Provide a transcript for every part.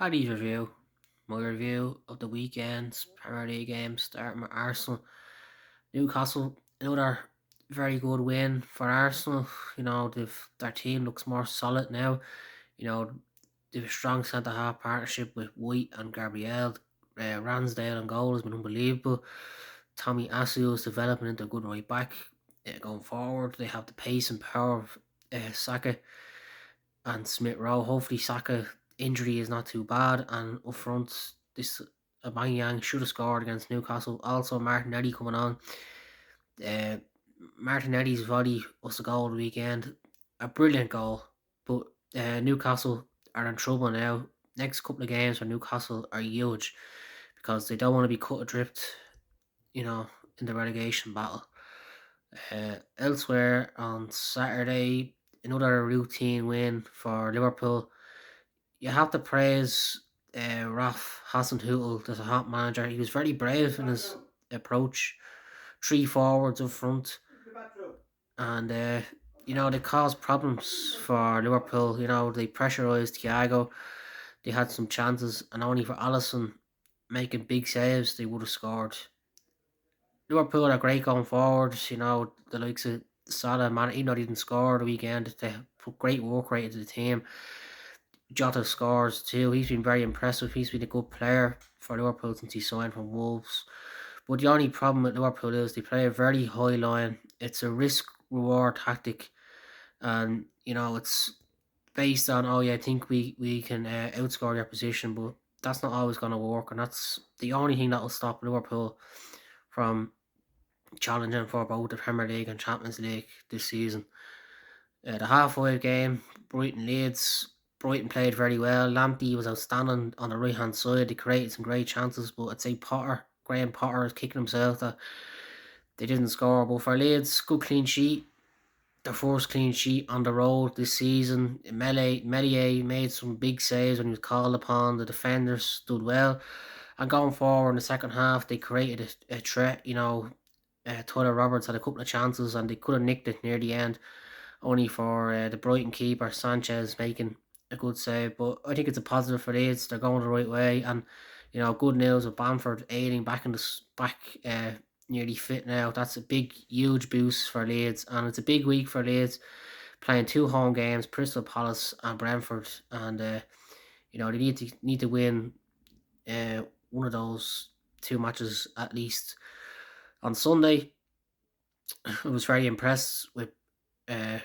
Paddy's review. My review of the weekend's Premier League games, starting with Arsenal. Newcastle, another very good win for Arsenal. Their team looks more solid now. You know, they've a strong centre half partnership with White and Gabriel. Ransdale and goal has been unbelievable. Tommy Asu is developing into a good right back. Going forward, they have the pace and power of Saka and Smith Rowe. Hopefully, Saka injury is not too bad, and up front, this Aubameyang should have scored against Newcastle. Also, Martinelli coming on. Uh, Martinelli's volley was the goal of the weekend, a brilliant goal. But Newcastle are in trouble now. Next couple of games for Newcastle are huge because they don't want to be cut adrift, in the relegation battle. Elsewhere on Saturday, another routine win for Liverpool. You have to praise Ralph Hasenhüttl, the hot manager. He was very brave in his approach. Three forwards up front, and they caused problems for Liverpool. They pressurised Thiago. They had some chances, and only for Alisson making big saves, they would have scored. Liverpool are great going forward. The likes of Salah, man, even though they didn't score the weekend, they put great work rate into the team. Jota scores too. He's been very impressive. He's been a good player for Liverpool since he signed from Wolves. But the only problem with Liverpool is they play a very high line. It's a risk reward tactic, and it's based on, oh yeah, I think we can outscore their position, but that's not always going to work, and that's the only thing that will stop Liverpool from challenging for both the Premier League and Champions League this season. The half-five game, Brighton Leeds. Brighton played very well. Lamptey was outstanding on the right hand side. They created some great chances, but I'd say Graham Potter is kicking himself that they didn't score. But for Leeds, good clean sheet. Their first clean sheet on the road this season. Melier made some big saves when he was called upon. The defenders stood well. And going forward in the second half, they created a threat. Tyler Roberts had a couple of chances and they could have nicked it near the end, only for the Brighton keeper Sanchez making a good save. But I think it's a positive for Leeds. They're going the right way, and good news with Bamford aiding back in the back, nearly fit now. That's a big, huge boost for Leeds, and it's a big week for Leeds, playing two home games: Crystal Palace and Brentford, and they need to win one of those two matches at least. On Sunday, I was very impressed with uh,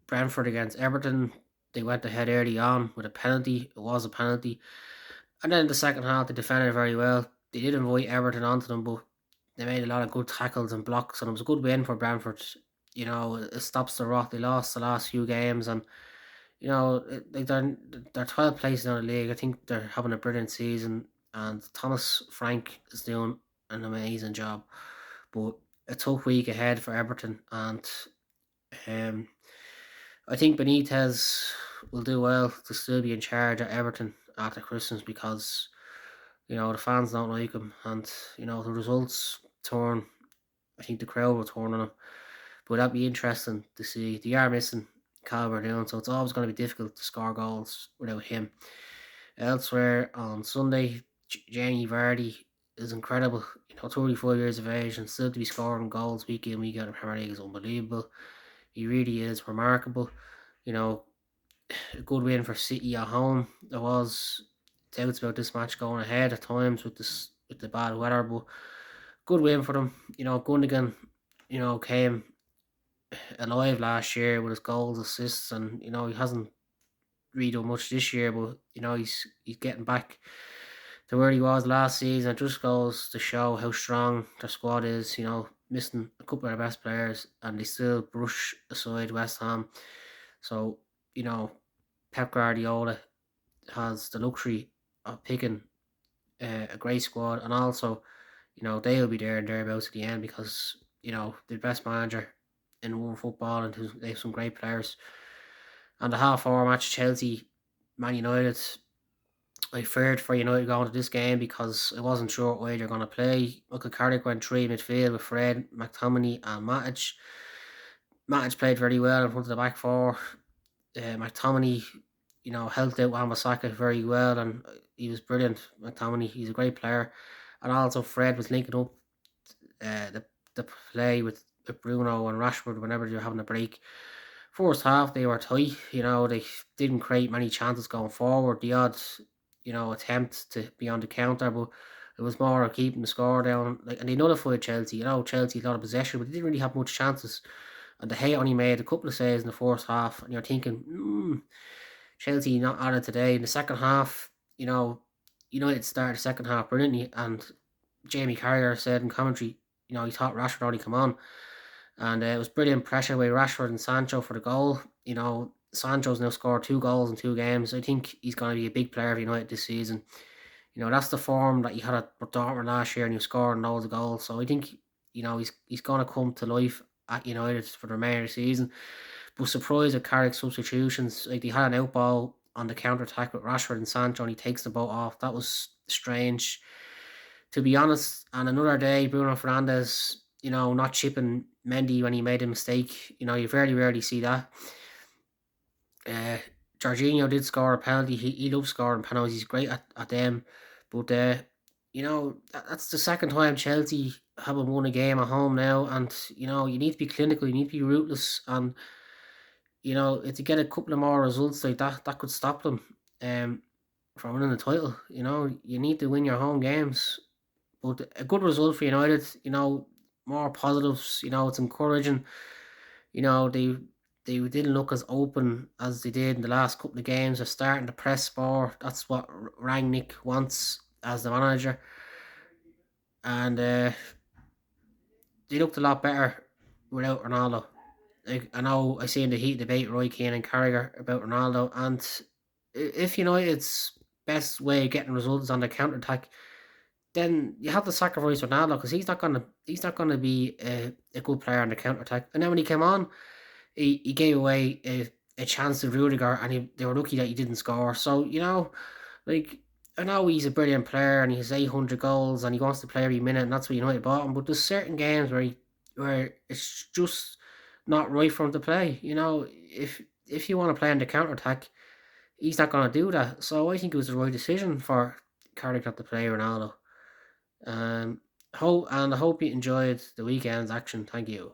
Brentford against Everton. They went ahead early on with a penalty. It was a penalty. And then in the second half, they defended very well. They did invite Everton onto them, but they made a lot of good tackles and blocks, and it was a good win for Brentford. It stops the rot. They lost the last few games, and they're 12th place in the league. I think they're having a brilliant season, and Thomas Frank is doing an amazing job. But a tough week ahead for Everton, and um, I think Benitez will do well to still be in charge at Everton after Christmas because the fans don't like him, and the results turn. I think the crowd will turn on him, but that'd be interesting to see. They are missing Calvert Lewin, so it's always going to be difficult to score goals without him. Elsewhere on Sunday, Jamie Vardy is incredible. 35 years of age and still to be scoring goals week in week out in the Premier League is unbelievable. He really is remarkable. You know, a good win for City at home. There was doubts about this match going ahead at times with the bad weather, but good win for them. Gundogan, came alive last year with his goals, assists, and he hasn't really done much this year, but he's getting back to where he was last season. It just goes to show how strong their squad is. Missing a couple of their best players, and they still brush aside West Ham. So you know, Pep Guardiola has the luxury of picking a great squad, and also, they'll be there and thereabouts at the end because the best manager in world football, and they have some great players. And the half-hour match, Chelsea, Man United. I feared for United going to this game because I wasn't sure where they're going to play. Michael Carrick went three midfield with Fred, McTominay, and Matic. Matic played very well in front of the back four. McTominay helped out Wan-Bissaka very well, and he was brilliant. McTominay, he's a great player, and also Fred was linking up the play with Bruno and Rashford whenever they were having a break. First half they were tight. They didn't create many chances going forward. The odd attempt to be on the counter, but it was more of keeping the score down. Like, and they nullified Chelsea. Chelsea had a lot of possession, but they didn't really have much chances. And the Hay only made a couple of saves in the first half, and you're thinking, Chelsea not on it today. In the second half, United started the second half brilliantly, and Jamie Carragher said in commentary, he thought Rashford only come on, and it was brilliant pressure by Rashford and Sancho for the goal. Sancho's now scored 2 goals in 2 games. I think he's going to be a big player for United this season. That's the form that he had at Dortmund last year, and he scored loads of goals. So I think he's going to come to life at United for the remainder of the season. But surprised at Carrick's substitutions. Like, they had an out ball on the counter attack with Rashford and Sancho, and he takes the ball off. That was strange, to be honest. And another day, Bruno Fernandes, not chipping Mendy when he made a mistake. You very rarely see that. Uh, Jorginho did score a penalty. He loves scoring penalties. He's great at them. But that's the second time Chelsea haven't won a game at home now, and you need to be clinical. You need to be ruthless, and if they get a couple of more results like that, that could stop them from winning the title. You need to win your home games. But a good result for United. More positives. It's encouraging. They didn't look as open as they did in the last couple of games. They're starting to press more. That's what Rangnick wants as the manager, and they looked a lot better without Ronaldo. Like, I know I seen the heat debate Roy Keane and Carragher about Ronaldo, and if United's best way of getting results on the counter attack, then you have to sacrifice Ronaldo, because he's not gonna be a good player on the counter attack. And then when he came on, he gave away a chance to Rudiger, and they were lucky that he didn't score. So like, I know he's a brilliant player and he has 800 goals and he wants to play every minute, and that's what United bought him. But there's certain games where it's just not right for him to play. If you want to play on the counter attack, he's not going to do that. So I think it was the right decision for Carrick not to play Ronaldo. I hope you enjoyed the weekend's action. Thank you.